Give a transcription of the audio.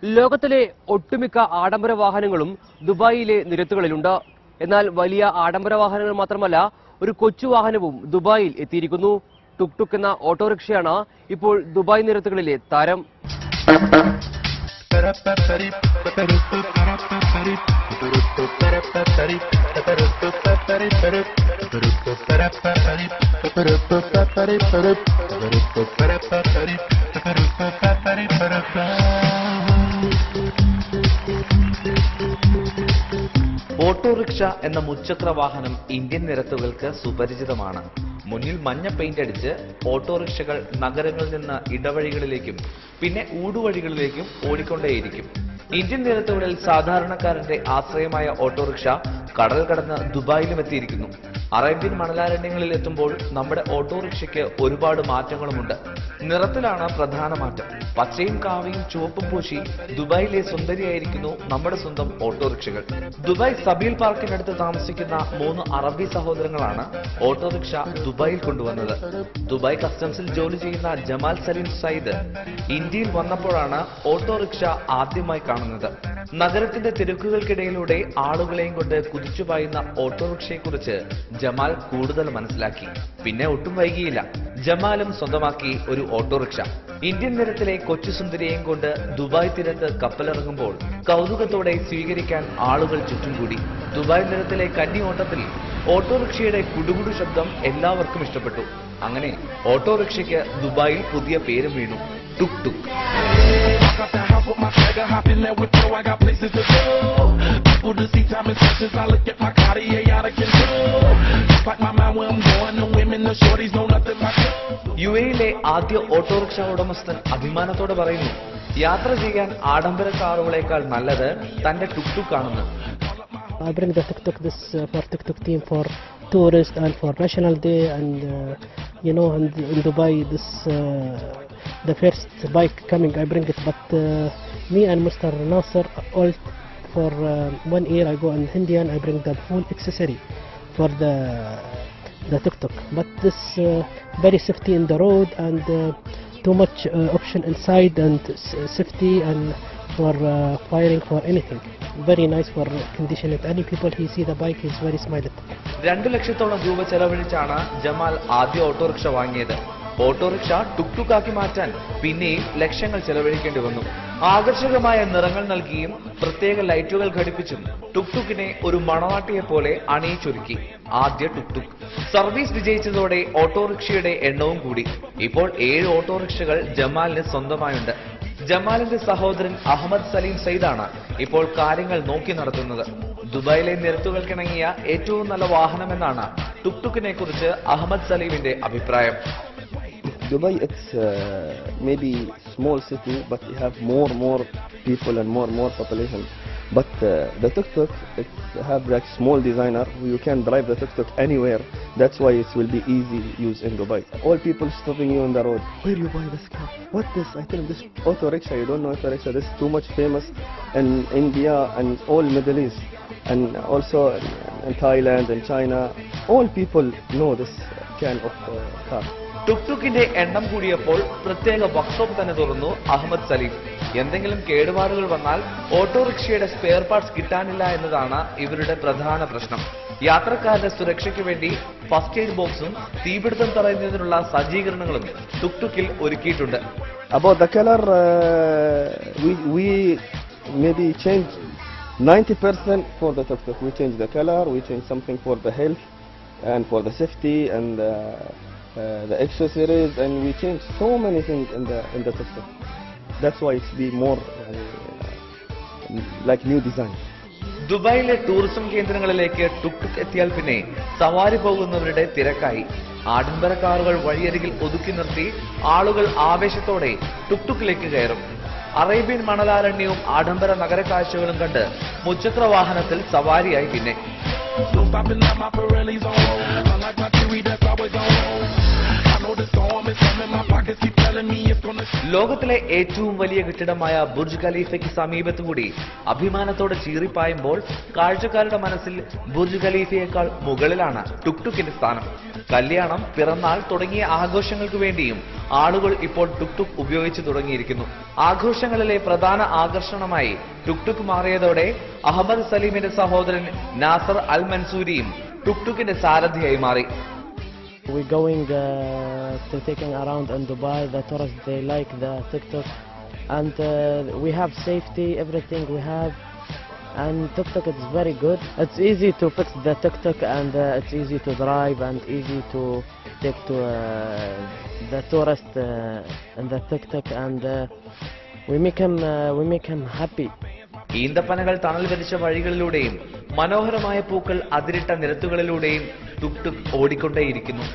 ലോകത്തിലെ ഒട്ടുമിക്ക ആഡംബര വാഹനങ്ങളും ദുബായിലെ നിരത്തുകളിലുണ്ട്. എന്നാൽ വലിയ ആഡംബര വാഹനങ്ങൾ മാത്രമല്ല, ഒരു കൊച്ചു വാഹനവും ദുബായിൽ എത്തിയിരിക്കുന്നു. ടുക് ടുക് എന്ന ഓട്ടോറിക്ഷയാണ് ഇപ്പോൾ ദുബായ് നിരത്തുകളിലെ താരം. ഓട്ടോറിക്ഷ എന്ന മുച്ചക്ര വാഹനം ഇന്ത്യൻ നിരത്തുകൾക്ക് സുപരിചിതമാണ്. മുന്നിൽ മഞ്ഞ പെയിന്റ് അടിച്ച് ഓട്ടോറിക്ഷകൾ നഗരങ്ങളിൽ നിന്ന് ഇടവഴികളിലേക്കും പിന്നെ ഊടുവഴികളിലേക്കും ഓടിക്കൊണ്ടേയിരിക്കും. ഇന്ത്യൻ നിരത്തുകളിൽ സാധാരണക്കാരന്റെ ആശ്രയമായ ഓട്ടോറിക്ഷ കടൽ കടന്ന് ദുബായിലും എത്തിയിരിക്കുന്നു. അറേബ്യൻ മണലാരണ്യങ്ങളിൽ എത്തുമ്പോൾ നമ്മുടെ ഓട്ടോറിക്ഷയ്ക്ക് ഒരുപാട് മാറ്റങ്ങളുമുണ്ട്. നിറത്തിലാണ് പ്രധാന മാറ്റം. പച്ചയും കാവിയും ചുവപ്പും പൂശി ദുബായിലെ സുന്ദരിയായിരിക്കുന്നു നമ്മുടെ സ്വന്തം ഓട്ടോറിക്ഷകൾ. ദുബായ് സബീൽ പാർക്കിനടുത്ത് താമസിക്കുന്ന 3 അറബി സഹോദരങ്ങളാണ് ഓട്ടോറിക്ഷ ദുബായിൽ കൊണ്ടുവന്നത്. ദുബായ് കസ്റ്റംസിൽ ജോലി ചെയ്യുന്ന ജമാൽ സലീം സയ്യിദ് ഇന്ത്യയിൽ വന്നപ്പോഴാണ് ഓട്ടോറിക്ഷ ആദ്യമായി കാണുന്നത്. നഗരത്തിന്റെ തിരക്കുകൾക്കിടയിലൂടെ ആളുകളെയും കൊണ്ട് കുതിച്ചുപായുന്ന ഓട്ടോറിക്ഷയെക്കുറിച്ച് ജമാൽ കൂടുതൽ മനസ്സിലാക്കി. പിന്നെ ഒട്ടും വൈകിയില്ല, ജമാലും സ്വന്തമാക്കി ഒരു ഓട്ടോറിക്ഷ. ഇന്ത്യൻ നിരത്തിലെ കൊച്ചു സുന്ദരിയെയും കൊണ്ട് ദുബായ് തീരത്ത് കപ്പലിറങ്ങുമ്പോൾ കൗതുകത്തോടെ സ്വീകരിക്കാൻ ആളുകൾ ചുറ്റും കൂടി. ദുബായ് നിരത്തിലെ കന്നി ഓട്ടത്തിൽ ഓട്ടോറിക്ഷയുടെ കുടുകുടു ശബ്ദം എല്ലാവർക്കും ഇഷ്ടപ്പെട്ടു. അങ്ങനെ ഓട്ടോറിക്ഷയ്ക്ക് ദുബായിൽ പുതിയ പേരും വീണു, ടുക് ടുക്. യുഎയിലെ ആദ്യ ഓട്ടോറിക്ഷ ഉടമസ്ഥൻ അഭിമാനത്തോടെ പറയുന്നു, യാത്ര ചെയ്യാൻ ആഡംബര കാറുകളേക്കാൾ നല്ലത് തന്റെ ടുക് ടുക് ആണെന്ന്. I bring the tuk-tuk this for tuk-tuk team for tourists and for National Day and and in Dubai this the first bike coming I bring it, but me and Mr. Nasser all for 1 year I go in Indian I bring the full accessory for the tuk-tuk, but this very safety in the road and too much option inside and safety and for firing for anything. Very nice for condition. If any people he see the bike, he's very smiled. 2 ലക്ഷത്തോളം രൂപ ചെലവഴിച്ചാണ് Jamal ആദ്യ autorickshaw വാങ്ങിയത്. Autorickshaw tuk tuk ആക്കി മാറ്റാൻ പിന്നെയും ലക്ഷങ്ങൾ ചെലവഴിക്കേണ്ടി വന്നു. ആകർഷകമായ നിറങ്ങൾ നൽകിയും പ്രത്യേക ലൈറ്റുകൾ ഘടിപ്പിച്ചും ടുക് ടുക്കിനെ ഒരു മണവാട്ടിയെ പോലെ അണിയിച്ചൊരുക്കി ആദ്യ ടുക് ടുക്. സർവീസ് വിജയിച്ചതോടെ ഓട്ടോറിക്ഷയുടെ എണ്ണവും കൂടി. ഇപ്പോൾ 7 ഓട്ടോറിക്ഷകൾ ജമാലിന് സ്വന്തമായുണ്ട്. ജമാലിന്റെ സഹോദരൻ അഹമ്മദ് സലീം സയ്യിദാണ് ഇപ്പോൾ കാര്യങ്ങൾ നോക്കി നടത്തുന്നത്. ദുബായിലെ നിരത്തുകൾക്കിണങ്ങിയ ഏറ്റവും നല്ല വാഹനമെന്നാണ് ടുക് ടുക്കിനെ കുറിച്ച് അഹമ്മദ് സലീമിന്റെ അഭിപ്രായം. Dubai, it's maybe small city, but you have more people and more population. But the tuk-tuk, it have like small designer. You can drive the tuk-tuk anywhere. That's why it will be easy use in Dubai. All people stopping you on the road. Where you buy this car? What this? I tell them this auto rickshaw. You don't know auto rickshaw. This is too much famous in India and all Middle East, and also in Thailand and China. All people know this kind of car. ടുക് ടുക്കിന്റെ എണ്ണം കൂടിയപ്പോൾ പ്രത്യേക workshop തന്നെ തുറന്നു അഹമ്മദ് സലീം. എന്തെങ്കിലും കേടുപാടുകൾ വന്നാൽ ഓട്ടോറിക്ഷയുടെ സ്പെയർ പാർട്സ് കിട്ടാനില്ല എന്നതാണ് ഇവരുടെ പ്രധാന പ്രശ്നം. യാത്രക്കാരുടെ സുരക്ഷയ്ക്ക് വേണ്ടി ഫസ്റ്റ് എയ്ഡ് ബോക്സും തീപിടുത്തം തടയുന്നതിനുള്ള സജ്ജീകരണങ്ങളും ടുക് ടുക്കിൽ ഒരുക്കിയിട്ടുണ്ട്. About the color, we maybe change 90% for the tuk-tuk. We change the color, we change something for the health and for the safety and the accessories, and we change so many things in the tuk-tuk. That's why it's be more like new design. ദുബായിലെ tourism കേന്ദ്രങ്ങളിലേക്ക് tuk tuk എത്തിയാൽ പിന്നെ സവാരി പോകുന്നവരുടെ തിരക്കായി. ആഡംബര കാറുകൾ വഴിയരികിൽ ഒതുക്കി നിർത്തി ആളുകൾ ആവേശത്തോടെ ടുക് ടുക്കിലേക്ക് കയറും. അറേബ്യൻ മണലാരണ്യവും ആഡംബര നഗര കാഴ്ചകളും കണ്ട് മുച്ചക്ര വാഹനത്തിൽ സവാരിയായി പിന്നെ. ലോകത്തിലെ ഏറ്റവും വലിയ കെട്ടിടമായ ബുർജ് ഖലീഫയ്ക്ക് സമീപത്തുകൂടി അഭിമാനത്തോടെ ചീറിപ്പായുമ്പോൾ കാഴ്ചക്കാരുടെ മനസ്സിൽ ബുർജ് ഖലീഫയേക്കാൾ മുകളിലാണ് ടുക്ടുക്കിന്റെ സ്ഥാനം. കല്യാണം, പിറന്നാൾ തുടങ്ങിയ ആഘോഷങ്ങൾക്ക് വേണ്ടിയും ആളുകൾ ഇപ്പോൾ ടുക്ടുക് ഉപയോഗിച്ചു തുടങ്ങിയിരിക്കുന്നു. ആഘോഷങ്ങളിലെ പ്രധാന ആകർഷണമായി ടുക്ടുക് മാറിയതോടെ അഹമ്മദ് സലീമിന്റെ സഹോദരൻ നാസർ അൽ മൻസൂരിയും ടുക്ടുക്കിന്റെ സാരഥിയായി മാറി. We're going to taking around in Dubai. The tourists, they like the tuk-tuk, and we have safety, everything we have, and tuk-tuk is very good. It's easy to fix the tuk-tuk, and it's easy to drive and easy to take to the tourist in the tuk-tuk, and we make him happy. ഈന്തപ്പനകൾ തണൽ വിരിച്ച വഴികളിലൂടെയും മനോഹരമായ പൂക്കൾ അതിരിട്ട നിരത്തുകളിലൂടെയും ടുക്ടുക് ഓടിക്കൊണ്ടേയിരിക്കുന്നു.